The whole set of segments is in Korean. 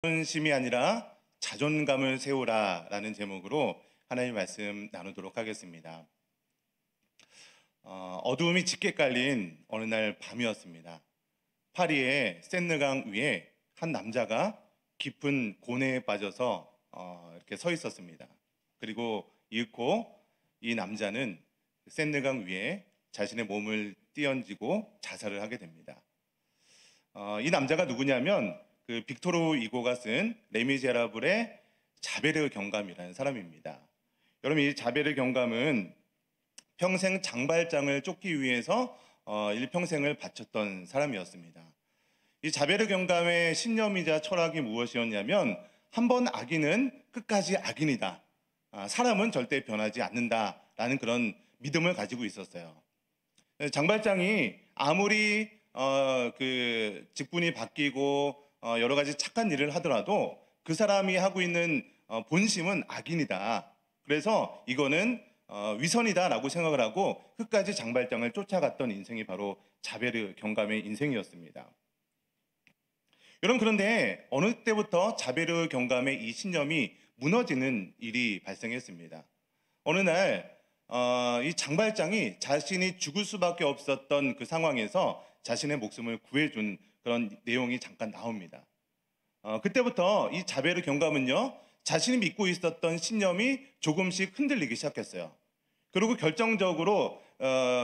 자존심이 아니라 자존감을 세우라라는 제목으로 하나님의 말씀 나누도록 하겠습니다. 어두움이 짙게 깔린 어느 날 밤이었습니다. 파리의 센느강 위에 한 남자가 깊은 고뇌에 빠져서 이렇게 서 있었습니다. 그리고 이윽고 이 남자는 센느강 위에 자신의 몸을 띄얹고 자살을 하게 됩니다. 이 남자가 누구냐면 그 빅토르 이고가 쓴 레미제라블의 자베르 경감이라는 사람입니다. 여러분, 이 자베르 경감은 평생 장발장을 쫓기 위해서 일평생을 바쳤던 사람이었습니다. 이 자베르 경감의 신념이자 철학이 무엇이었냐면 한 번 악인은 끝까지 악인이다. 사람은 절대 변하지 않는다라는 그런 믿음을 가지고 있었어요. 장발장이 아무리 그 직분이 바뀌고 여러 가지 착한 일을 하더라도 그 사람이 하고 있는 본심은 악인이다. 그래서 이거는 위선이다라고 생각을 하고 끝까지 장발장을 쫓아갔던 인생이 바로 자베르 경감의 인생이었습니다. 여러분, 그런데 어느 때부터 자베르 경감의 이 신념이 무너지는 일이 발생했습니다. 어느 날 이 장발장이 자신이 죽을 수밖에 없었던 그 상황에서 자신의 목숨을 구해준 그런 내용이 잠깐 나옵니다. 그때부터 이 자베르 경감은요, 자신이 믿고 있었던 신념이 조금씩 흔들리기 시작했어요. 그리고 결정적으로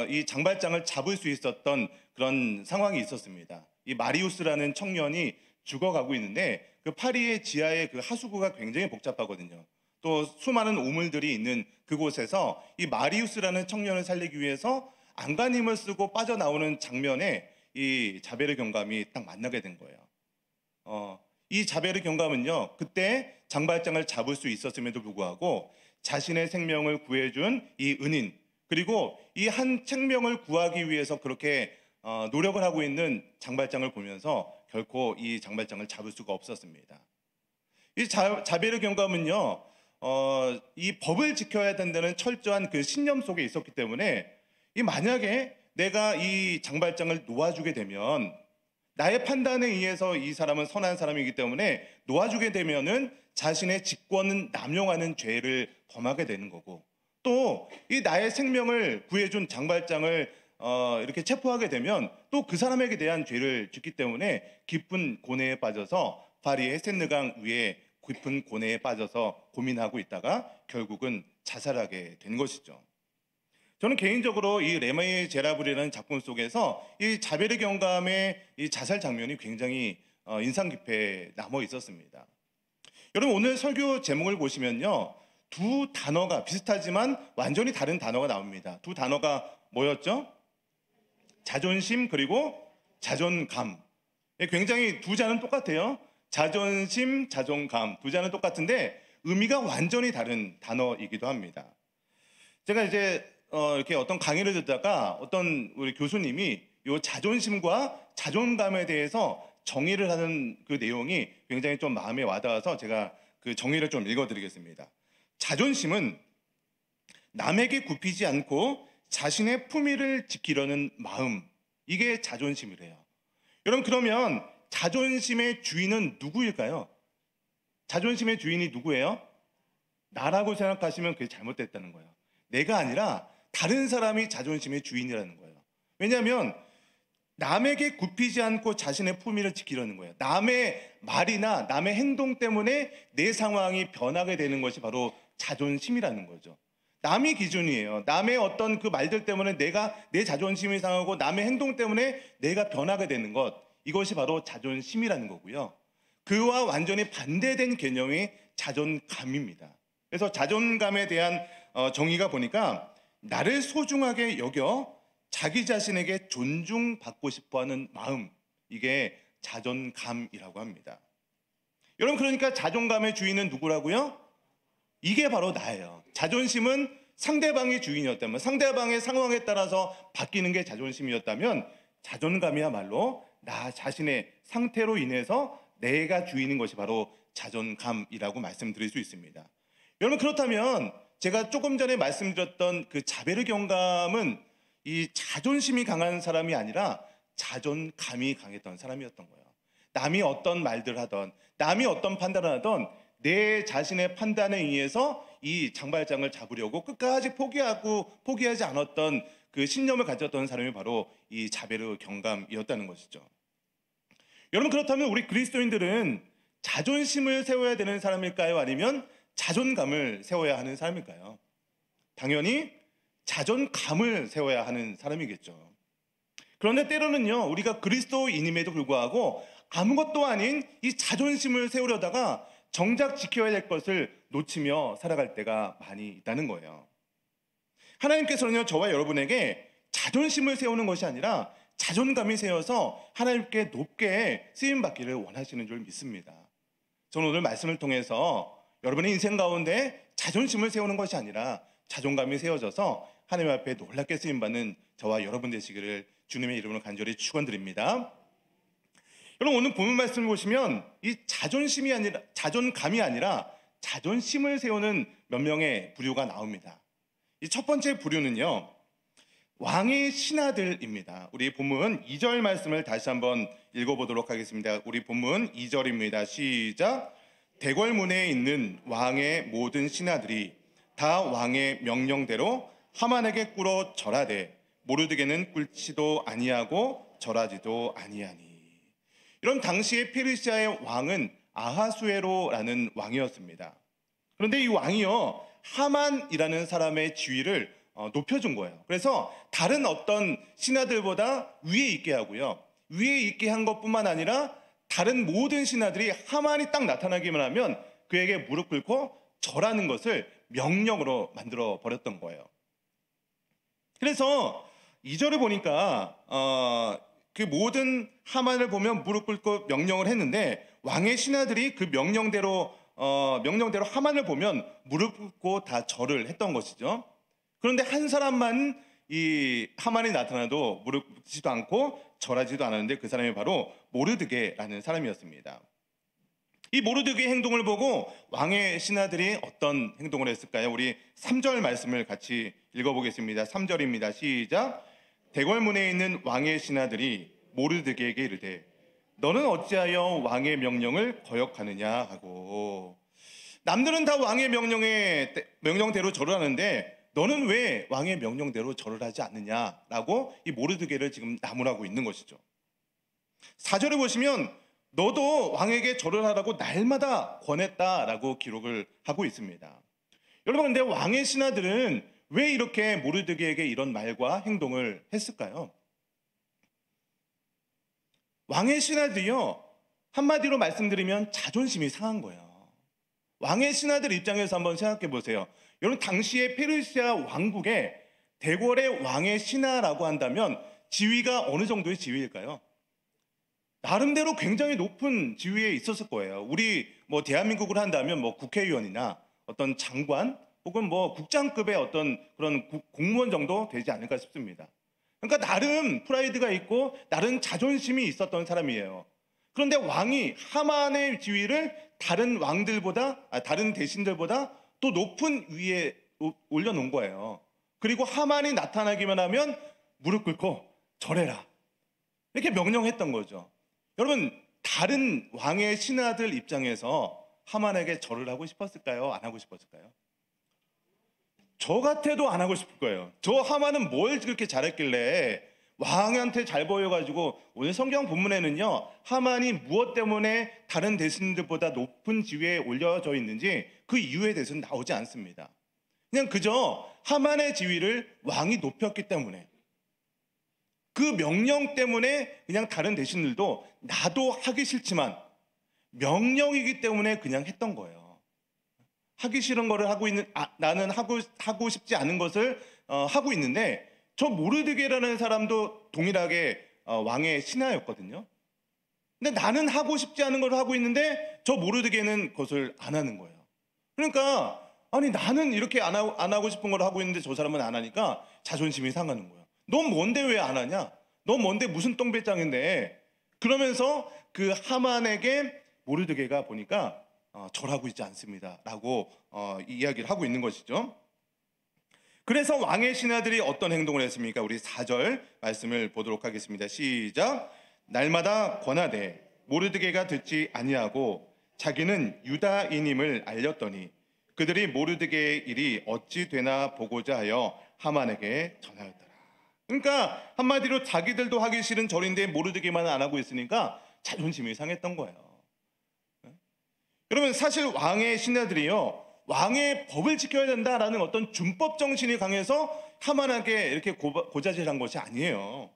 이 장발장을 잡을 수 있었던 그런 상황이 있었습니다. 이 마리우스라는 청년이 죽어가고 있는데 그 파리의 지하의 그 하수구가 굉장히 복잡하거든요. 또 수많은 우물들이 있는 그곳에서 이 마리우스라는 청년을 살리기 위해서 안간힘을 쓰고 빠져나오는 장면에 이 자베르 경감이 딱 만나게 된 거예요. 이 자베르 경감은요, 그때 장발장을 잡을 수 있었음에도 불구하고 자신의 생명을 구해준 이 은인, 그리고 이 한 생명을 구하기 위해서 그렇게 노력을 하고 있는 장발장을 보면서 결코 이 장발장을 잡을 수가 없었습니다. 이 자베르 경감은요, 이 법을 지켜야 된다는 철저한 그 신념 속에 있었기 때문에 이 만약에 내가 이 장발장을 놓아주게 되면 나의 판단에 의해서 이 사람은 선한 사람이기 때문에 놓아주게 되면은 자신의 직권은 남용하는 죄를 범하게 되는 거고, 또 이 나의 생명을 구해준 장발장을 이렇게 체포하게 되면 또 그 사람에게 대한 죄를 짓기 때문에 깊은 고뇌에 빠져서 파리의 센느강 위에 깊은 고뇌에 빠져서 고민하고 있다가 결국은 자살하게 된 것이죠. 저는 개인적으로 이 레미제라블이라는 작품 속에서 이 자베르 경감의 이 자살 장면이 굉장히 인상 깊게 남아 있었습니다. 여러분, 오늘 설교 제목을 보시면요, 두 단어가 비슷하지만 완전히 다른 단어가 나옵니다. 두 단어가 뭐였죠? 자존심 그리고 자존감. 굉장히 두 자는 똑같아요. 자존심, 자존감 두 자는 똑같은데 의미가 완전히 다른 단어이기도 합니다. 제가 이제 이렇게 어떤 강의를 듣다가 어떤 우리 교수님이 이 자존심과 자존감에 대해서 정의를 하는 그 내용이 굉장히 좀 마음에 와닿아서 제가 그 정의를 좀 읽어드리겠습니다. 자존심은 남에게 굽히지 않고 자신의 품위를 지키려는 마음, 이게 자존심이래요. 여러분, 그러면 자존심의 주인은 누구일까요? 자존심의 주인이 누구예요? 나라고 생각하시면 그게 잘못됐다는 거예요. 내가 아니라 다른 사람이 자존심의 주인이라는 거예요. 왜냐하면 남에게 굽히지 않고 자신의 품위를 지키려는 거예요. 남의 말이나 남의 행동 때문에 내 상황이 변하게 되는 것이 바로 자존심이라는 거죠. 남이 기준이에요. 남의 어떤 그 말들 때문에 내 자존심이 상하고 남의 행동 때문에 내가 변하게 되는 것, 이것이 바로 자존심이라는 거고요. 그와 완전히 반대된 개념이 자존감입니다. 그래서 자존감에 대한 정의가 보니까 나를 소중하게 여겨 자기 자신에게 존중받고 싶어하는 마음, 이게 자존감이라고 합니다. 여러분, 그러니까 자존감의 주인은 누구라고요? 이게 바로 나예요. 자존심은 상대방의 주인이었다면, 상대방의 상황에 따라서 바뀌는 게 자존심이었다면, 자존감이야말로 나 자신의 상태로 인해서 내가 주인인 것이 바로 자존감이라고 말씀드릴 수 있습니다. 여러분, 그렇다면 제가 조금 전에 말씀드렸던 그 자베르 경감은 이 자존심이 강한 사람이 아니라 자존감이 강했던 사람이었던 거예요. 남이 어떤 말들 하던, 남이 어떤 판단을 하던 내 자신의 판단에 의해서 이 장발장을 잡으려고 끝까지 포기하지 않았던 그 신념을 가졌던 사람이 바로 이 자베르 경감이었다는 것이죠. 여러분, 그렇다면 우리 그리스도인들은 자존심을 세워야 되는 사람일까요? 아니면 자존감을 세워야 하는 사람일까요? 당연히 자존감을 세워야 하는 사람이겠죠. 그런데 때로는요, 우리가 그리스도인임에도 불구하고 아무것도 아닌 이 자존심을 세우려다가 정작 지켜야 될 것을 놓치며 살아갈 때가 많이 있다는 거예요. 하나님께서는요, 저와 여러분에게 자존심을 세우는 것이 아니라 자존감이 세워서 하나님께 높게 쓰임받기를 원하시는 줄 믿습니다. 저는 오늘 말씀을 통해서 여러분의 인생 가운데 자존심을 세우는 것이 아니라 자존감이 세워져서 하나님 앞에 놀랍게 쓰임받는 저와 여러분 되시기를 주님의 이름으로 간절히 축원드립니다. 여러분, 오늘 본문 말씀을 보시면 이 자존감이 아니라 자존심을 세우는 몇 명의 부류가 나옵니다. 이 첫 번째 부류는요, 왕의 신하들입니다. 우리 본문 2절 말씀을 다시 한번 읽어보도록 하겠습니다. 우리 본문 2절입니다. 시작. 대궐문에 있는 왕의 모든 신하들이 다 왕의 명령대로 하만에게 꿇어 절하되 모르드게는 꿇지도 아니하고 절하지도 아니하니. 이런 당시의 페르시아의 왕은 아하수에로라는 왕이었습니다. 그런데 이 왕이요, 하만이라는 사람의 지위를 높여준 거예요. 그래서 다른 어떤 신하들보다 위에 있게 하고요, 위에 있게 한 것뿐만 아니라 다른 모든 신하들이 하만이 딱 나타나기만 하면 그에게 무릎 꿇고 절하는 것을 명령으로 만들어 버렸던 거예요. 그래서 2절을 보니까 그 모든 하만을 보면 무릎 꿇고 명령을 했는데 왕의 신하들이 그 명령대로 하만을 보면 무릎 꿇고 다 절을 했던 것이죠. 그런데 한 사람만 이 하만이 나타나도 무릎 꿇지도 않고 절하지도 않았는데 그 사람이 바로 모르드게라는 사람이었습니다. 이 모르드게의 행동을 보고 왕의 신하들이 어떤 행동을 했을까요? 우리 3절 말씀을 같이 읽어보겠습니다. 3절입니다. 시작. 대궐문에 있는 왕의 신하들이 모르드게에게 이르되 너는 어찌하여 왕의 명령을 거역하느냐 하고. 남들은 다 왕의 명령대로 절을 하는데 너는 왜 왕의 명령대로 절을 하지 않느냐라고 이 모르드게를 지금 나무라고 있는 것이죠. 4절에 보시면 너도 왕에게 절을 하라고 날마다 권했다라고 기록을 하고 있습니다. 여러분, 근데 왕의 신하들은 왜 이렇게 모르드게에게 이런 말과 행동을 했을까요? 왕의 신하들이요, 한마디로 말씀드리면 자존심이 상한 거예요. 왕의 신하들 입장에서 한번 생각해 보세요. 여러분, 당시에 페르시아 왕국의 대궐의 왕의 신하라고 한다면 지위가 어느 정도의 지위일까요? 나름대로 굉장히 높은 지위에 있었을 거예요. 우리 대한민국을 한다면 국회의원이나 어떤 장관 혹은 국장급의 어떤 그런 공무원 정도 되지 않을까 싶습니다. 그러니까 나름 프라이드가 있고 나름 자존심이 있었던 사람이에요. 그런데 왕이 하만의 지위를 다른 대신들보다 또 높은 위에 올려놓은 거예요. 그리고 하만이 나타나기만 하면 무릎 꿇고 절해라, 이렇게 명령했던 거죠. 여러분, 다른 왕의 신하들 입장에서 하만에게 절을 하고 싶었을까요? 안 하고 싶었을까요? 저 같아도 안 하고 싶을 거예요. 저 하만은 뭘 그렇게 잘했길래 왕한테 잘 보여가지고. 오늘 성경 본문에는요, 하만이 무엇 때문에 다른 대신들보다 높은 지위에 올려져 있는지 그 이유에 대해서는 나오지 않습니다. 그냥 그저 하만의 지위를 왕이 높였기 때문에, 그 명령 때문에 그냥 다른 대신들도 나도 하기 싫지만 명령이기 때문에 그냥 했던 거예요. 하기 싫은 거를 나는 하고 싶지 않은 것을 하고 있는데, 저 모르드게라는 사람도 동일하게 왕의 신하였거든요. 근데 나는 하고 싶지 않은 걸 하고 있는데 저 모르드게는 그것을 안 하는 거예요. 그러니까 아니, 나는 이렇게 안 하고 싶은 걸 하고 있는데 저 사람은 안 하니까 자존심이 상하는 거예요. 넌 뭔데 왜 안 하냐? 넌 뭔데 무슨 똥배짱인데? 그러면서 그 하만에게 모르드게가 보니까 절하고 있지 않습니다 라고 이야기를 하고 있는 것이죠. 그래서 왕의 신하들이 어떤 행동을 했습니까? 우리 4절 말씀을 보도록 하겠습니다. 시작. 날마다 권하되 모르드게가 듣지 아니하고 자기는 유다인임을 알렸더니 그들이 모르드게의 일이 어찌 되나 보고자 하여 하만에게 전하였더라. 그러니까 한마디로 자기들도 하기 싫은 절인데 모르드게만 안 하고 있으니까 자존심이 상했던 거예요. 여러분, 사실 왕의 신하들이요, 왕의 법을 지켜야 된다라는 어떤 준법 정신이 강해서 하만에게 이렇게 고자질한 것이 아니에요.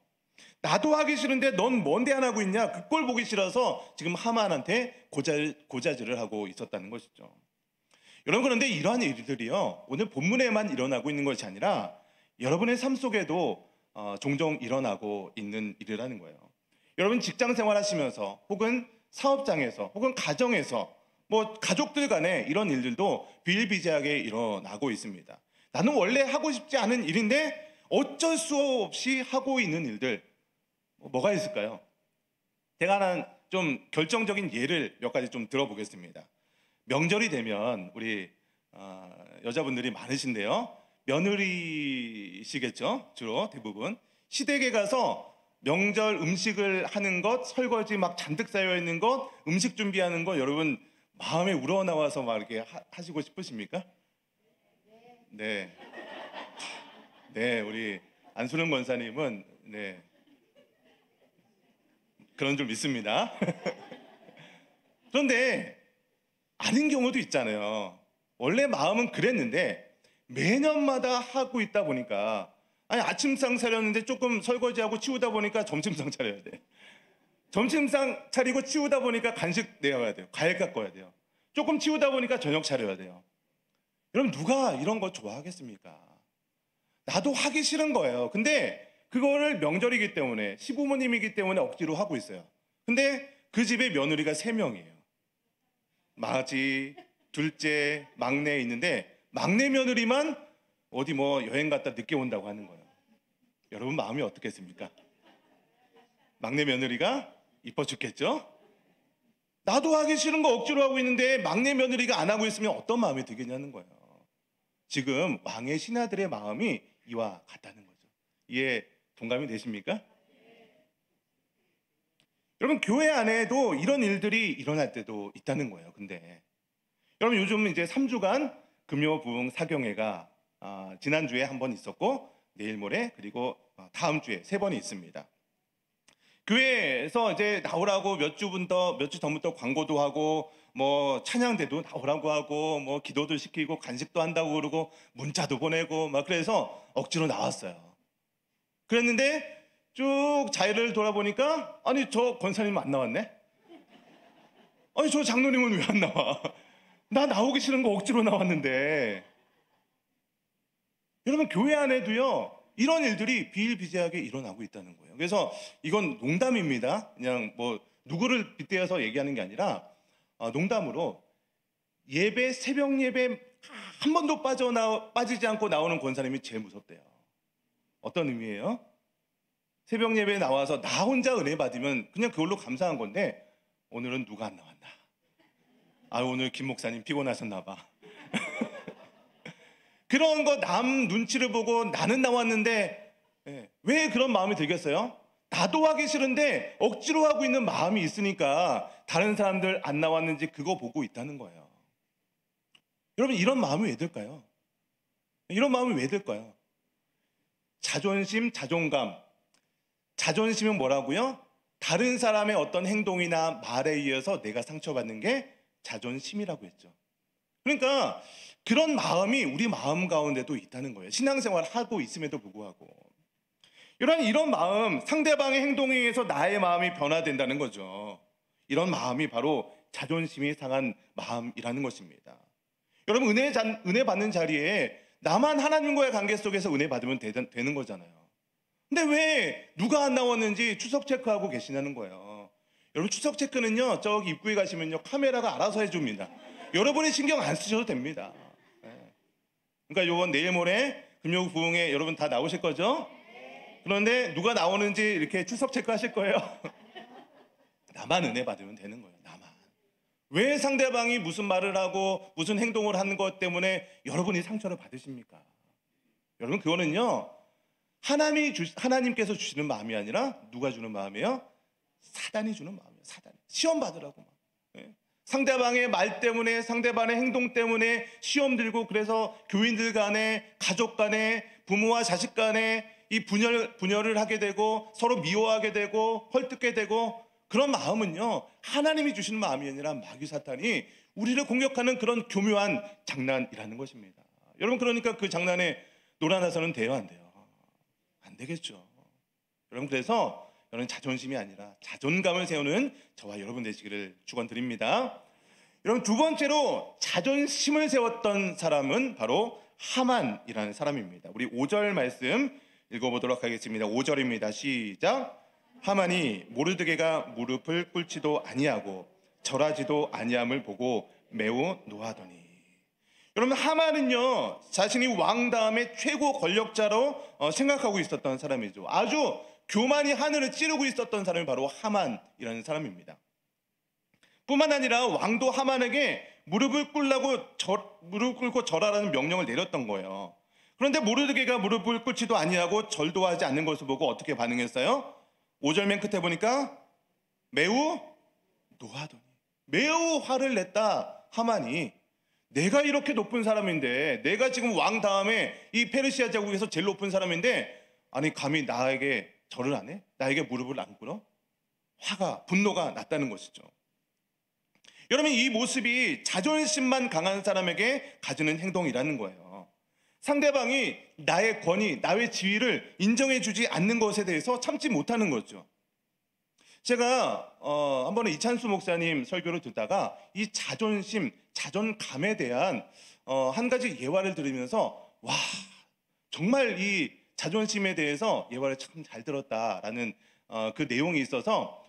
나도 하기 싫은데 넌 뭔데 안 하고 있냐, 그 꼴 보기 싫어서 지금 하만한테 고자질을 하고 있었다는 것이죠. 여러분, 그런데 이러한 일들이요, 오늘 본문에만 일어나고 있는 것이 아니라 여러분의 삶 속에도 종종 일어나고 있는 일이라는 거예요. 여러분, 직장 생활하시면서 혹은 사업장에서 혹은 가정에서 뭐 가족들 간에 이런 일들도 비일비재하게 일어나고 있습니다. 나는 원래 하고 싶지 않은 일인데 어쩔 수 없이 하고 있는 일들, 뭐가 있을까요? 제가 하나 좀 결정적인 예를 몇 가지 좀 들어보겠습니다. 명절이 되면 우리 여자분들이 많으신데요, 며느리시겠죠? 주로 대부분 시댁에 가서 명절 음식을 하는 것, 설거지 막 잔뜩 쌓여 있는 것, 음식 준비하는 것, 여러분 마음에 우러나와서 막 이렇게 하시고 싶으십니까? 네, 네, 우리 안수능 권사님은 네, 그런 줄 믿습니다. 그런데 아닌 경우도 있잖아요. 원래 마음은 그랬는데 매년마다 하고 있다 보니까, 아니 아침상 차렸는데 조금 설거지하고 치우다 보니까 점심상 차려야 돼. 점심상 차리고 치우다 보니까 간식 내어야 돼요. 과일 깎아야 돼요. 조금 치우다 보니까 저녁 차려야 돼요. 여러분, 누가 이런 거 좋아하겠습니까? 나도 하기 싫은 거예요. 근데 그거를 명절이기 때문에, 시부모님이기 때문에 억지로 하고 있어요. 근데 그 집에 며느리가 3명이에요. 마지, 둘째, 막내 있는데 막내 며느리만 어디 뭐 여행 갔다 늦게 온다고 하는 거예요. 여러분 마음이 어떻겠습니까? 막내 며느리가 이뻐 죽겠죠? 나도 하기 싫은 거 억지로 하고 있는데 막내 며느리가 안 하고 있으면 어떤 마음이 들겠냐는 거예요. 지금 왕의 신하들의 마음이 이와 같다는 거죠. 이해 동감이 되십니까? 여러분, 교회 안에도 이런 일들이 일어날 때도 있다는 거예요. 근데 여러분, 요즘 이제 3주간 금요 부흥 사경회가 지난주에 한 번 있었고 내일 모레 그리고 다음 주에 3번이 있습니다. 교회에서 이제 나오라고 몇 주 전부터 광고도 하고 뭐 찬양대도 나오라고 하고 뭐 기도도 시키고 간식도 한다고 그러고 문자도 보내고 막, 그래서 억지로 나왔어요. 그랬는데 쭉 자리를 돌아보니까, 아니 저 권사님 안 나왔네? 아니 저 장로님은 왜 안 나와? 나 나오기 싫은 거 억지로 나왔는데. 여러분, 교회 안에도요 이런 일들이 비일비재하게 일어나고 있다는 거예요. 그래서 이건 농담입니다. 그냥 뭐 누구를 빗대어서 얘기하는 게 아니라 농담으로, 예배, 새벽 예배 한 번도 빠지지 않고 나오는 권사님이 제일 무섭대요. 어떤 의미예요? 새벽 예배에 나와서 나 혼자 은혜 받으면 그냥 그걸로 감사한 건데, 오늘은 누가 안 나왔나? 오늘 김 목사님 피곤하셨나 봐. 그런 거 남 눈치를 보고 나는 나왔는데, 왜 그런 마음이 들겠어요? 나도 하기 싫은데 억지로 하고 있는 마음이 있으니까 다른 사람들 안 나왔는지 그거 보고 있다는 거예요. 여러분, 이런 마음이 왜 들까요? 이런 마음이 왜 들까요? 자존심, 자존감. 자존심은 뭐라고요? 다른 사람의 어떤 행동이나 말에 의해서 내가 상처받는 게 자존심이라고 했죠. 그러니까 그런 마음이 우리 마음 가운데도 있다는 거예요. 신앙생활 하고 있음에도 불구하고. 이런 마음, 상대방의 행동에 의해서 나의 마음이 변화된다는 거죠. 이런 마음이 바로 자존심이 상한 마음이라는 것입니다. 여러분, 은혜 받는 자리에 나만 하나님과의 관계 속에서 은혜 받으면 되는 거잖아요. 근데 왜 누가 안 나왔는지 추석 체크하고 계시냐는 거예요. 여러분, 추석 체크는요, 저기 입구에 가시면요 카메라가 알아서 해줍니다. 여러분이 신경 안 쓰셔도 됩니다. 그러니까 요번 내일 모레 금요 부흥에 여러분 다 나오실 거죠? 그런데 누가 나오는지 이렇게 추석 체크하실 거예요. 나만 은혜 받으면 되는 거예요. 나만. 왜 상대방이 무슨 말을 하고 무슨 행동을 하는 것 때문에 여러분이 상처를 받으십니까? 여러분, 그거는요 하나님께서 주시는 마음이 아니라 누가 주는 마음이에요? 사단이 주는 마음이에요. 사단. 시험 받으라고 막. 상대방의 말 때문에, 상대방의 행동 때문에 시험 들고, 그래서 교인들 간에, 가족 간에, 부모와 자식 간에 이 분열을 하게 되고 서로 미워하게 되고 헐뜯게 되고, 그런 마음은요, 하나님이 주시는 마음이 아니라 마귀 사탄이 우리를 공격하는 그런 교묘한 장난이라는 것입니다. 여러분, 그러니까 그 장난에 놀아나서는 돼요, 안 돼요? 안 되겠죠. 여러분, 그래서 여러분, 자존심이 아니라 자존감을 세우는 저와 여러분 되시기를 축원드립니다. 여러분, 두 번째로 자존심을 세웠던 사람은 바로 하만이라는 사람입니다. 우리 5절 말씀 읽어보도록 하겠습니다. 5절입니다. 시작. 하만이 모르드게가 무릎을 꿇지도 아니하고 절하지도 아니함을 보고 매우 노하더니. 여러분, 하만은요, 자신이 왕 다음에 최고 권력자로 생각하고 있었던 사람이죠. 아주 교만이 하늘을 찌르고 있었던 사람이 바로 하만이라는 사람입니다. 뿐만 아니라 왕도 하만에게 무릎 꿇고 절하라는 명령을 내렸던 거예요. 그런데 모르드게가 무릎을 꿇지도 아니하고 절도 하지 않는 것을 보고 어떻게 반응했어요? 5절 맨 끝에 보니까 매우 노하더니. 매우 화를 냈다. 하만이, 내가 이렇게 높은 사람인데, 내가 지금 왕 다음에 이 페르시아 제국에서 제일 높은 사람인데, 아니 감히 나에게 절을 안 해? 나에게 무릎을 안 꿇어? 분노가 났다는 것이죠. 여러분, 이 모습이 자존심만 강한 사람에게 가지는 행동이라는 거예요. 상대방이 나의 권위, 나의 지위를 인정해주지 않는 것에 대해서 참지 못하는 거죠. 제가 한 번에 이찬수 목사님 설교를 듣다가 이 자존심, 자존감에 대한 한 가지 예화를 들으면서, 와, 정말 이 자존심에 대해서 예화를 참 잘 들었다라는 그 내용이 있어서,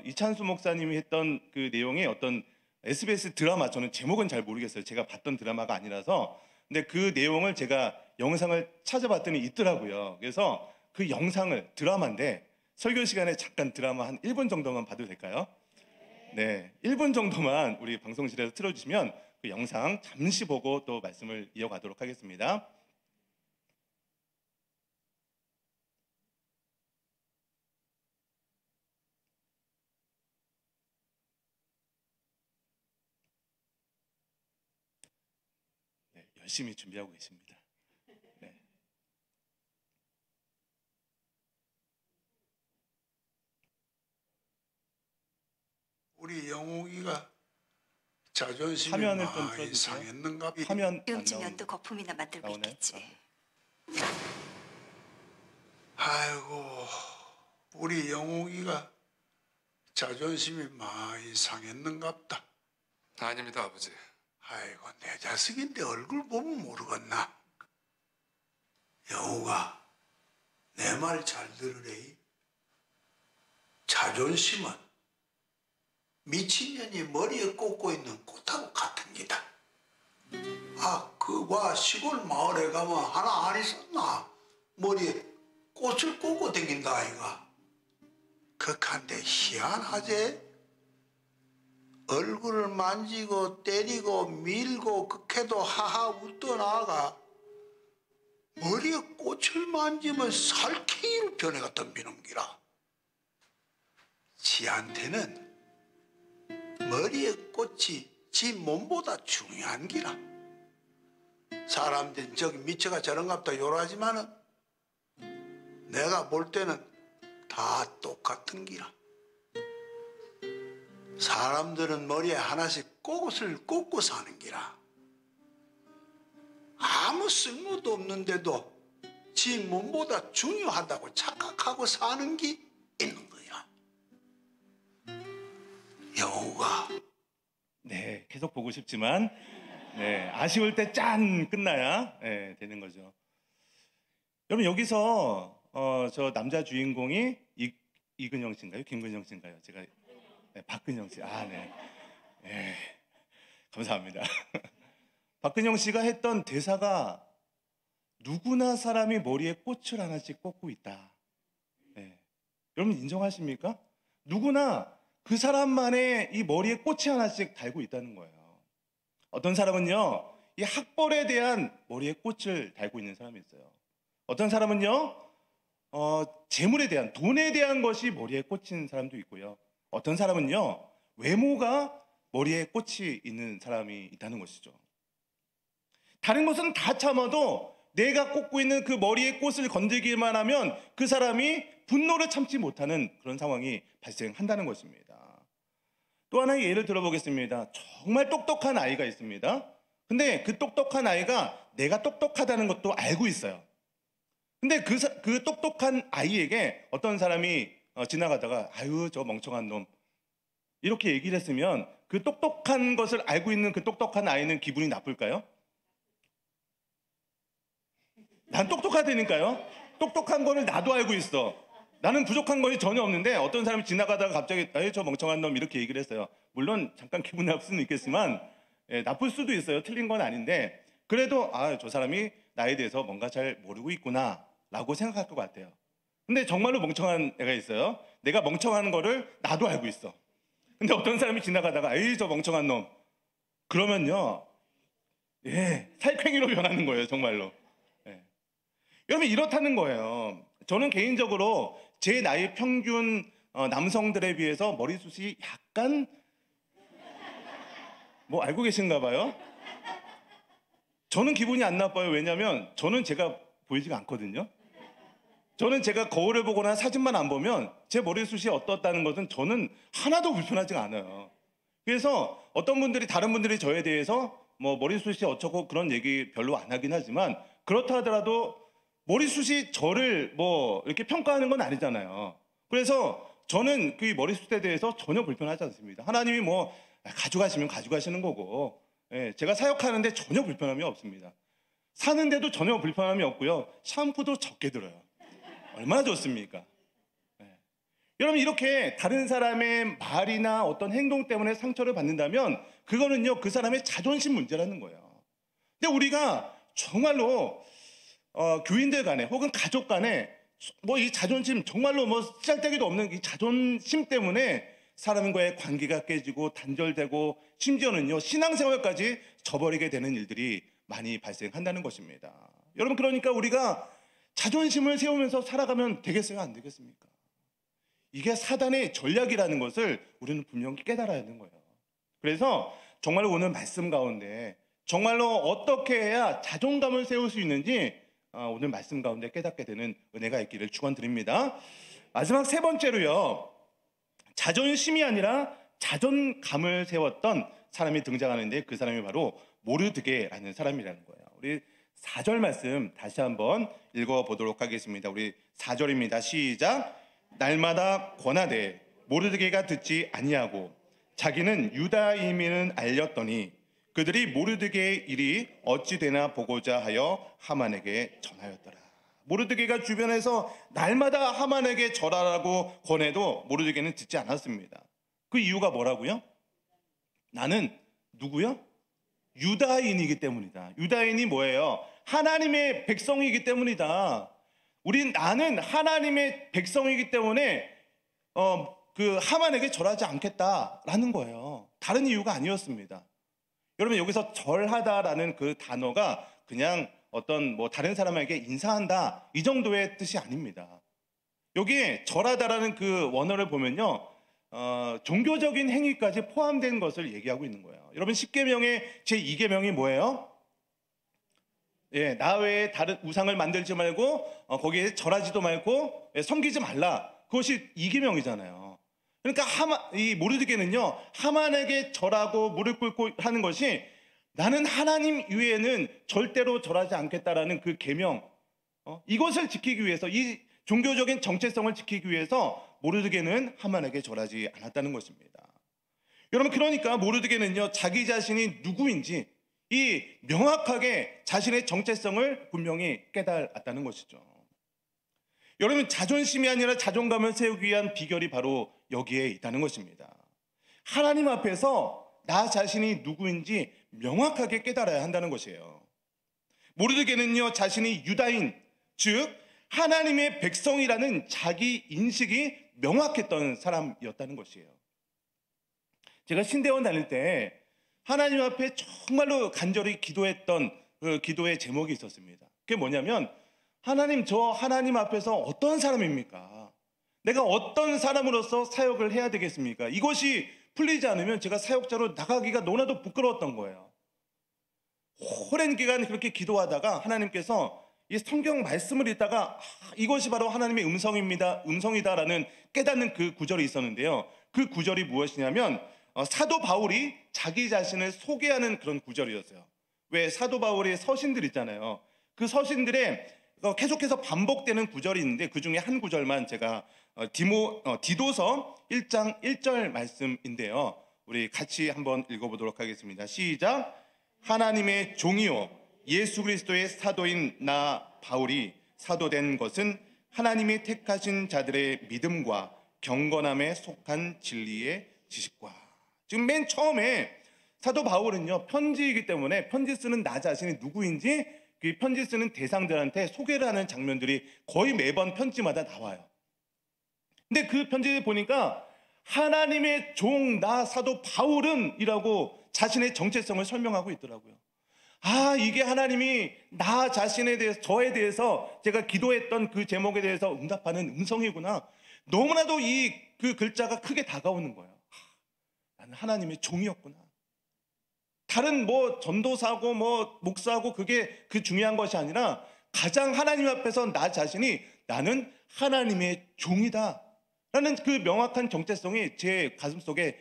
이찬수 목사님이 했던 그 내용이 어떤 SBS 드라마, 저는 제목은 잘 모르겠어요. 제가 봤던 드라마가 아니라서. 근데 그 내용을 제가 영상을 찾아봤더니 있더라고요. 그래서 그 영상을, 드라마인데 설교 시간에 잠깐 드라마 한 1분 정도만 봐도 될까요? 네, 1분 정도만 우리 방송실에서 틀어주시면 그 영상 잠시 보고 또 말씀을 이어가도록 하겠습니다. 네, 열심히 준비하고 계십니다. 네. 우리 영웅이가 자존심이 화면을 좀 많이 틀어주세요. 상했는가? 화면 안 지금쯤이면 또 거품이나 만들고 나오네. 있겠지. 아이고, 우리 영웅이가 자존심이 많이 상했는갑다. 아닙니다, 아버지. 아이고, 내 자식인데 얼굴 보면 모르겠나? 영웅아, 내 말 잘 들으래. 자존심은 미친년이 머리에 꽂고 있는 꽃하고 같은 기다. 시골 마을에 가면 하나 안 있었나? 머리에 꽃을 꽂고 다닌다 아이가. 극한데 희한하지? 얼굴을 만지고 때리고 밀고 극해도 하하 웃던 아가 머리에 꽃을 만지면 살쾡이로 변해가 덤비는 기라. 지한테는 머리에 꽃이 지 몸보다 중요한 기라. 사람들은 저기 미쳐가 저런갑다 요러하지만은 내가 볼 때는 다 똑같은 기라. 사람들은 머리에 하나씩 꽃을 꽂고 사는 기라. 아무 쓸모도 없는데도 지 몸보다 중요하다고 착각하고 사는 게 있는 거야. 영우가. 네, 계속 보고 싶지만, 네, 아쉬울 때 짠 끝나야 되는 거죠. 여러분, 여기서 저 남자 주인공이 이근영 씨인가요? 김근영 씨인가요? 제가 박근영 씨. 네. 네. 감사합니다. 박근영 씨가 했던 대사가 누구나 사람이 머리에 꽃을 하나씩 꽂고 있다. 네. 여러분 인정하십니까? 누구나 그 사람만의 이 머리에 꽃이 하나씩 달고 있다는 거예요. 어떤 사람은요, 이 학벌에 대한 머리에 꽃을 달고 있는 사람이 있어요. 어떤 사람은요, 재물에 대한, 돈에 대한 것이 머리에 꽂힌 사람도 있고요. 어떤 사람은요, 외모가 머리에 꽃이 있는 사람이 있다는 것이죠. 다른 것은 다 참아도 내가 꽂고 있는 그 머리에 꽃을 건들기만 하면 그 사람이 분노를 참지 못하는 그런 상황이 발생한다는 것입니다. 또 하나의 예를 들어보겠습니다. 정말 똑똑한 아이가 있습니다. 근데 그 똑똑한 아이가 내가 똑똑하다는 것도 알고 있어요. 근데 그 똑똑한 아이에게 어떤 사람이 지나가다가 아유 저 멍청한 놈 이렇게 얘기를 했으면 그 똑똑한 것을 알고 있는 그 똑똑한 아이는 기분이 나쁠까요? 난 똑똑하다니까요. 똑똑한 거를 나도 알고 있어. 나는 부족한 것이 전혀 없는데 어떤 사람이 지나가다가 갑자기 아유 저 멍청한 놈 이렇게 얘기를 했어요. 물론 잠깐 기분 나쁠 수는 있겠지만 나쁠 수도 있어요. 틀린 건 아닌데 그래도 아 저 사람이 나에 대해서 뭔가 잘 모르고 있구나 라고 생각할 것 같아요. 근데 정말로 멍청한 애가 있어요. 내가 멍청한 거를 나도 알고 있어. 근데 어떤 사람이 지나가다가 에이 저 멍청한 놈 그러면요 살쾡이로 변하는 거예요. 정말로. 여러분 이렇다는 거예요. 저는 개인적으로 제 나이 평균 남성들에 비해서 머리숱이 약간 뭐 알고 계신가 봐요. 저는 기분이 안 나빠요. 왜냐하면 저는 제가 보이지가 않거든요. 저는 제가 거울을 보거나 사진만 안 보면 제 머리숱이 어떻다는 것은 저는 하나도 불편하지가 않아요. 그래서 어떤 분들이 다른 분들이 저에 대해서 뭐 머리숱이 어쩌고 그런 얘기 별로 안 하긴 하지만 그렇다 하더라도 머리숱이 저를 뭐 이렇게 평가하는 건 아니잖아요. 그래서 저는 그 머리숱에 대해서 전혀 불편하지 않습니다. 하나님이 뭐 가져가시면 가져가시는 거고 제가 사역하는데 전혀 불편함이 없습니다. 사는데도 전혀 불편함이 없고요. 샴푸도 적게 들어요. 얼마나 좋습니까? 여러분 이렇게 다른 사람의 말이나 어떤 행동 때문에 상처를 받는다면 그거는요 그 사람의 자존심 문제라는 거예요. 근데 우리가 정말로 교인들 간에 혹은 가족 간에 뭐 이 자존심 정말로 뭐 쓰잘데기도 없는 이 자존심 때문에 사람과의 관계가 깨지고 단절되고 심지어는요 신앙생활까지 저버리게 되는 일들이 많이 발생한다는 것입니다. 여러분 그러니까 우리가 자존심을 세우면서 살아가면 되겠어요? 안 되겠습니까? 이게 사단의 전략이라는 것을 우리는 분명히 깨달아야 하는 거예요. 그래서 정말로 오늘 말씀 가운데 정말로 어떻게 해야 자존감을 세울 수 있는지 오늘 말씀 가운데 깨닫게 되는 은혜가 있기를 축원드립니다. 마지막 세 번째로요. 자존심이 아니라 자존감을 세웠던 사람이 등장하는데 그 사람이 바로 모르드게라는 사람이라는 거예요. 우리 4절 말씀 다시 한번 읽어보도록 하겠습니다. 우리 4절입니다. 시작. 날마다 권하되 모르드게가 듣지 아니하고 자기는 유다임임을 알렸더니 그들이 모르드게의 일이 어찌 되나 보고자 하여 하만에게 전하였더라. 모르드게가 주변에서 날마다 하만에게 절하라고 권해도 모르드게는 듣지 않았습니다. 그 이유가 뭐라고요? 나는 누구요? 유다인이기 때문이다. 유다인이 뭐예요? 하나님의 백성이기 때문이다. 나는 하나님의 백성이기 때문에 그 하만에게 절하지 않겠다라는 거예요. 다른 이유가 아니었습니다. 여러분 여기서 절하다라는 그 단어가 그냥 어떤 뭐 다른 사람에게 인사한다 이 정도의 뜻이 아닙니다. 여기에 절하다라는 그 원어를 보면요 종교적인 행위까지 포함된 것을 얘기하고 있는 거예요. 여러분 10계명의 제2계명이 뭐예요? 나 외에 다른 우상을 만들지 말고 거기에 절하지도 말고 섬기지 말라. 그것이 2계명이잖아요. 그러니까 이 모르드게는요 하만에게 절하고 무릎 꿇고 하는 것이 나는 하나님 위에는 절대로 절하지 않겠다라는 그 계명 이것을 지키기 위해서 이 종교적인 정체성을 지키기 위해서 모르드게는 하만에게 절하지 않았다는 것입니다. 여러분 그러니까 모르드게는요 자기 자신이 누구인지 이 명확하게 자신의 정체성을 분명히 깨달았다는 것이죠. 여러분 자존심이 아니라 자존감을 세우기 위한 비결이 바로 여기에 있다는 것입니다. 하나님 앞에서 나 자신이 누구인지 명확하게 깨달아야 한다는 것이에요. 모르드게는요 자신이 유다인 즉 하나님의 백성이라는 자기 인식이 명확했던 사람이었다는 것이에요. 제가 신대원 다닐 때 하나님 앞에 정말로 간절히 기도했던 그 기도의 제목이 있었습니다. 그게 뭐냐면 하나님 저 하나님 앞에서 어떤 사람입니까? 내가 어떤 사람으로서 사역을 해야 되겠습니까? 이것이 풀리지 않으면 제가 사역자로 나가기가 너무나도 부끄러웠던 거예요. 오랜 기간 그렇게 기도하다가 하나님께서 이 성경 말씀을 읽다가 이것이 바로 하나님의 음성이다라는 깨닫는 그 구절이 있었는데요. 그 구절이 무엇이냐면 사도 바울이 자기 자신을 소개하는 그런 구절이었어요. 왜 사도 바울의 서신들 있잖아요. 그 서신들에 계속해서 반복되는 구절이 있는데 그 중에 한 구절만 제가 디도서 1장 1절 말씀인데요. 우리 같이 한번 읽어보도록 하겠습니다. 시작. 하나님의 종이요 예수 그리스도의 사도인 나 바울이 사도된 것은 하나님이 택하신 자들의 믿음과 경건함에 속한 진리의 지식과. 지금 맨 처음에 사도 바울은요, 편지이기 때문에 편지 쓰는 나 자신이 누구인지 그 편지 쓰는 대상들한테 소개를 하는 장면들이 거의 매번 편지마다 나와요. 근데 그 편지를 보니까 하나님의 종 나 사도 바울은 이라고 자신의 정체성을 설명하고 있더라고요. 이게 하나님이 나 자신에 대해서, 저에 대해서 제가 기도했던 그 제목에 대해서 응답하는 음성이구나. 너무나도 그 글자가 크게 다가오는 거예요. 나는 하나님의 종이었구나. 다른 전도사고 목사고 그게 그 중요한 것이 아니라 가장 하나님 앞에서 나 자신이 나는 하나님의 종이다 라는 그 명확한 정체성이 제 가슴속에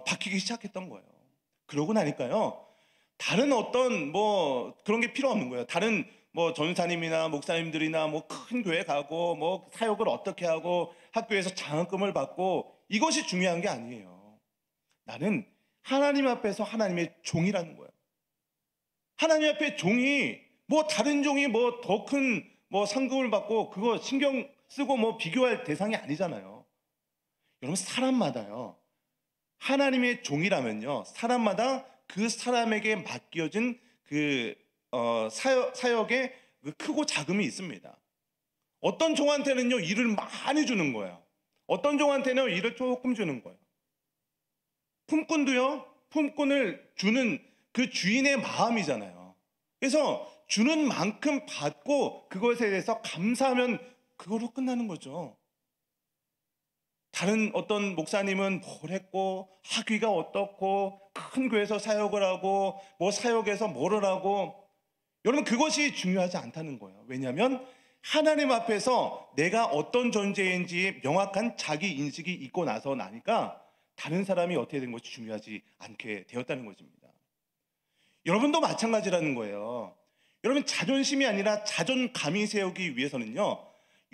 박히기 시작했던 거예요. 그러고 나니까요, 다른 어떤 그런 게 필요 없는 거예요. 다른 전사님이나 목사님들이나 큰 교회 가고 사역을 어떻게 하고 학교에서 장학금을 받고 이것이 중요한 게 아니에요. 나는 하나님 앞에서 하나님의 종이라는 거예요. 하나님 앞에 종이 다른 종이 더 큰 상급을 받고 그거 신경 쓰고 비교할 대상이 아니잖아요. 여러분, 사람마다요, 하나님의 종이라면요, 사람마다 그 사람에게 맡겨진 그 사역의 그 크고 작음이 있습니다. 어떤 종한테는요 일을 많이 주는 거예요. 어떤 종한테는 일을 조금 주는 거예요. 품꾼도요, 품꾼을 주는 그 주인의 마음이잖아요. 그래서 주는 만큼 받고 그것에 대해서 감사하면 그걸로 끝나는 거죠. 다른 어떤 목사님은 뭘 했고 학위가 어떻고 큰 교회에서 사역을 하고 사역에서 뭐를 하고, 여러분 그것이 중요하지 않다는 거예요. 왜냐하면 하나님 앞에서 내가 어떤 존재인지 명확한 자기 인식이 있고 나니까 다른 사람이 어떻게 된 것이 중요하지 않게 되었다는 것입니다. 여러분도 마찬가지라는 거예요. 여러분, 자존심이 아니라 자존감이 세우기 위해서는요,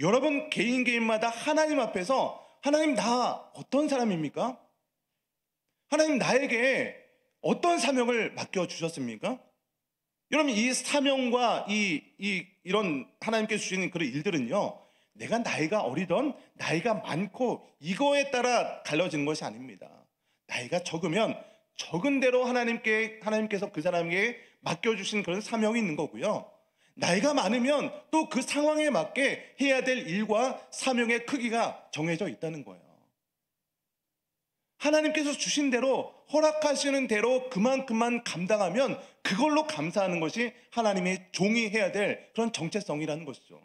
여러분 개인마다 하나님 앞에서 하나님, 나 어떤 사람입니까? 하나님, 나에게 어떤 사명을 맡겨주셨습니까? 여러분, 이 사명과 이런 하나님께서 주시는 그런 일들은요, 내가 나이가 어리던 나이가 많고 이거에 따라 갈라지는 것이 아닙니다. 나이가 적으면 적은 대로 하나님께서 그 사람에게 맡겨주신 그런 사명이 있는 거고요. 나이가 많으면 또 그 상황에 맞게 해야 될 일과 사명의 크기가 정해져 있다는 거예요. 하나님께서 주신 대로, 허락하시는 대로 그만큼만 감당하면 그걸로 감사하는 것이 하나님의 종이 해야 될 그런 정체성이라는 것이죠.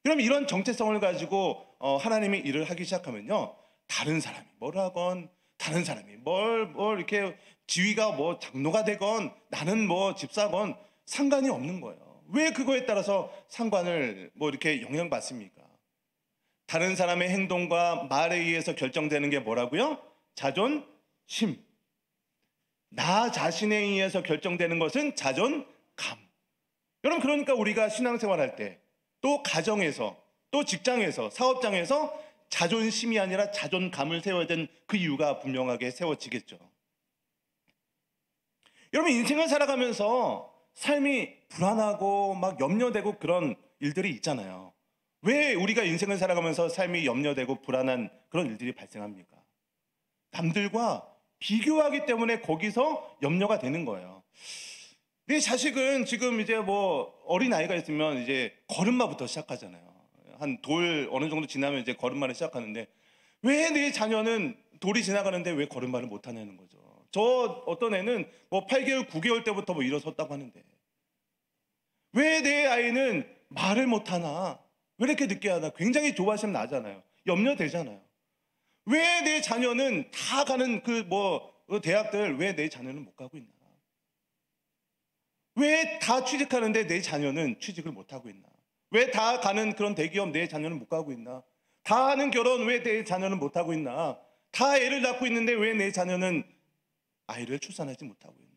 그럼 이런 정체성을 가지고 하나님의 일을 하기 시작하면요, 다른 사람이 뭘 하건, 다른 사람이 뭘 이렇게 지위가 장로가 되건 나는 집사건 상관이 없는 거예요. 왜 그거에 따라서 상관을 이렇게 영향받습니까? 다른 사람의 행동과 말에 의해서 결정되는 게 뭐라고요? 자존심. 나 자신에 의해서 결정되는 것은 자존감. 여러분, 그러니까 우리가 신앙생활할 때, 또 가정에서, 또 직장에서, 사업장에서 자존심이 아니라 자존감을 세워야 되는 그 이유가 분명하게 세워지겠죠. 여러분, 인생을 살아가면서 삶이 불안하고 염려되고 그런 일들이 있잖아요. 왜 우리가 인생을 살아가면서 삶이 염려되고 불안한 그런 일들이 발생합니까? 남들과 비교하기 때문에 거기서 염려가 되는 거예요. 내 자식은 지금 이제 어린 아이가 있으면 이제 걸음마부터 시작하잖아요. 한 돌 어느 정도 지나면 이제 걸음마를 시작하는데, 왜 내 자녀는 돌이 지나가는데 왜 걸음마를 못 하냐는 거죠. 저 어떤 애는 8개월, 9개월 때부터 일어섰다고 하는데, 왜 내 아이는 말을 못 하나? 왜 이렇게 늦게 하나? 굉장히 조바심 나잖아요. 염려되잖아요. 왜 내 자녀는 다 가는 대학들 왜 내 자녀는 못 가고 있나? 왜 다 취직하는데 내 자녀는 취직을 못 하고 있나? 왜 다 가는 그런 대기업 내 자녀는 못 가고 있나? 다 하는 결혼 왜 내 자녀는 못 하고 있나? 다 애를 낳고 있는데 왜 내 자녀는 아이를 출산하지 못하고 있나?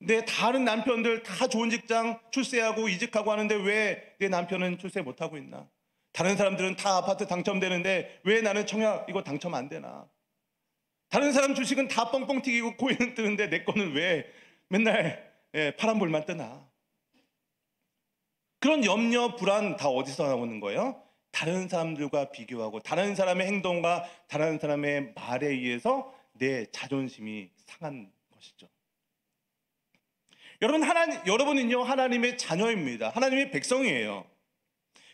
내 다른 남편들 다 좋은 직장 출세하고 이직하고 하는데 왜 내 남편은 출세 못하고 있나? 다른 사람들은 다 아파트 당첨되는데 왜 나는 청약 이거 당첨 안 되나? 다른 사람 주식은 다 뻥뻥 튀기고 코인은 뜨는데 내 거는 왜 맨날 파란불만 뜨나? 그런 염려, 불안 다 어디서 나오는 거예요? 다른 사람들과 비교하고 다른 사람의 행동과 다른 사람의 말에 의해서 내 자존심이 상한 것이죠. 여러분은요 하나님의 자녀입니다. 하나님의 백성이에요.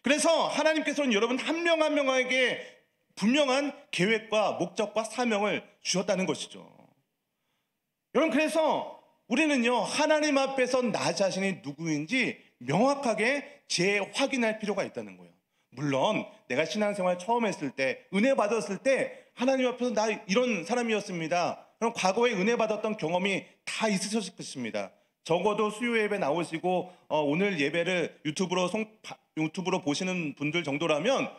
그래서 하나님께서는 여러분 한 명 한 명에게 분명한 계획과 목적과 사명을 주셨다는 것이죠. 여러분 그래서 우리는요 하나님 앞에서 나 자신이 누구인지 명확하게 재확인할 필요가 있다는 거예요. 물론 내가 신앙생활 처음 했을 때 은혜 받았을 때 하나님 앞에서 나 이런 사람이었습니다. 그럼 과거에 은혜 받았던 경험이 다 있으셨을 것입니다. 적어도 수요 예배 나오시고 오늘 예배를 유튜브로 보시는 분들 정도라면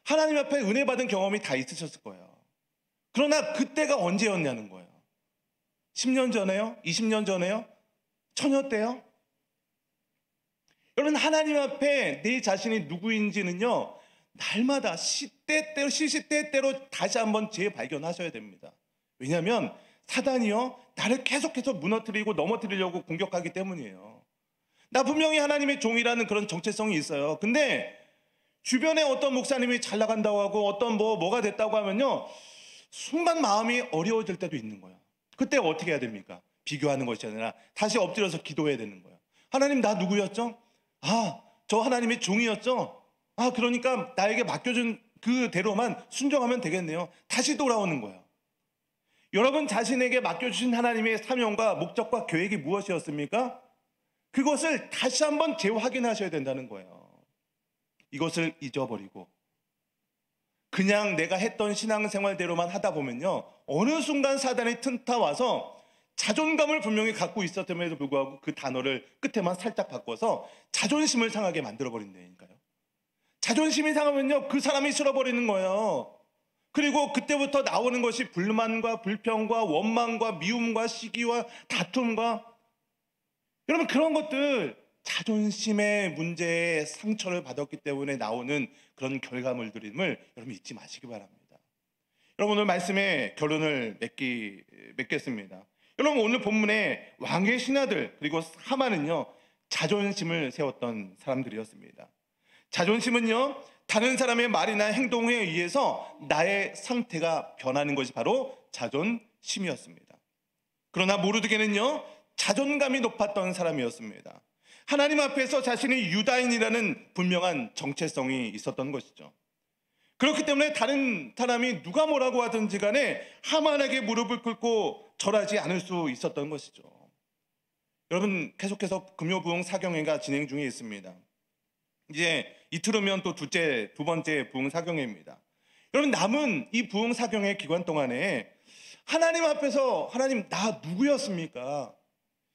하나님 앞에 은혜 받은 경험이 다 있으셨을 거예요. 그러나 그때가 언제였냐는 거예요. 10년 전에요? 20년 전에요? 처녀 때요? 여러분 하나님 앞에 내 자신이 누구인지는요 날마다 시시때때로 다시 한번 재발견하셔야 됩니다. 왜냐하면 사단이요 나를 계속해서 무너뜨리고 넘어뜨리려고 공격하기 때문이에요. 나 분명히 하나님의 종이라는 그런 정체성이 있어요. 근데 주변에 어떤 목사님이 잘 나간다고 하고 어떤 뭐가 됐다고 하면요 순간 마음이 어려워질 때도 있는 거예요. 그때 어떻게 해야 됩니까? 비교하는 것이 아니라 다시 엎드려서 기도해야 되는 거예요. 하나님 나 누구였죠? 저 하나님의 종이었죠? 그러니까 나에게 맡겨준 그대로만 순종하면 되겠네요. 다시 돌아오는 거예요. 여러분 자신에게 맡겨주신 하나님의 사명과 목적과 계획이 무엇이었습니까? 그것을 다시 한번 재확인하셔야 된다는 거예요. 이것을 잊어버리고 그냥 내가 했던 신앙생활대로만 하다 보면요 어느 순간 사단이 틈타 와서 자존감을 분명히 갖고 있었음에도 불구하고 그 단어를 끝에만 살짝 바꿔서 자존심을 상하게 만들어버린다니까요. 자존심이 상하면요 그 사람이 싫어버리는 거예요. 그리고 그때부터 나오는 것이 불만과 불평과 원망과 미움과 시기와 다툼과 여러분 그런 것들 자존심의 문제에 상처를 받았기 때문에 나오는 그런 결과물들임을 여러분 잊지 마시기 바랍니다. 여러분 오늘 말씀의 결론을 맺겠습니다. 여러분 오늘 본문에 왕의 신하들 그리고 하만은요 자존심을 세웠던 사람들이었습니다. 자존심은요 다른 사람의 말이나 행동에 의해서 나의 상태가 변하는 것이 바로 자존심이었습니다. 그러나 모르드게는요 자존감이 높았던 사람이었습니다. 하나님 앞에서 자신이 유다인이라는 분명한 정체성이 있었던 것이죠. 그렇기 때문에 다른 사람이 누가 뭐라고 하든지 간에 하만에게 무릎을 꿇고 절하지 않을 수 있었던 것이죠. 여러분 계속해서 금요부흥 사경회가 진행 중에 있습니다. 이제 이틀 후면 또 두 번째 부흥 사경회입니다. 여러분 남은 이 부흥 사경회 기간 동안에 하나님 앞에서 하나님 나 누구였습니까?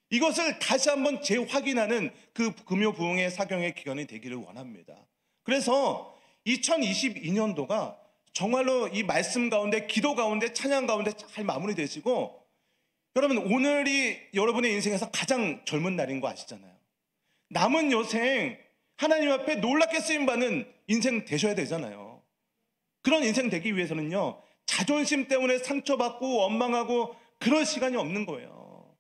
이것을 다시 한번 재확인하는 그 금요 부흥의 사경의 기간이 되기를 원합니다. 그래서 2022년도가 정말로 이 말씀 가운데 기도 가운데 찬양 가운데 잘 마무리되시고 여러분 오늘이 여러분의 인생에서 가장 젊은 날인 거 아시잖아요. 남은 여생 하나님 앞에 놀랍게 쓰임받는 인생 되셔야 되잖아요. 그런 인생 되기 위해서는요 자존심 때문에 상처받고 원망하고 그럴 시간이 없는 거예요.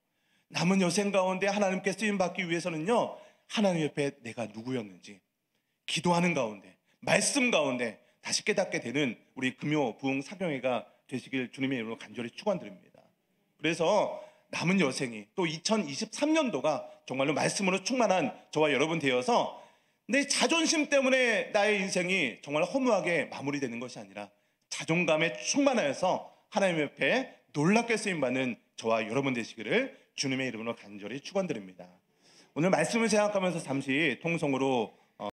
남은 여생 가운데 하나님께 쓰임받기 위해서는요 하나님 옆에 내가 누구였는지 기도하는 가운데 말씀 가운데 다시 깨닫게 되는 우리 금요 부흥 사경회가 되시길 주님의 이름으로 간절히 축원드립니다. 그래서 남은 여생이 또 2023년도가 정말로 말씀으로 충만한 저와 여러분 되어서 내 자존심 때문에 나의 인생이 정말 허무하게 마무리되는 것이 아니라 자존감에 충만하여서 하나님 옆에 놀랍게 쓰임받는 저와 여러분 되시기를 주님의 이름으로 간절히 축원드립니다. 오늘 말씀을 생각하면서 잠시 통성으로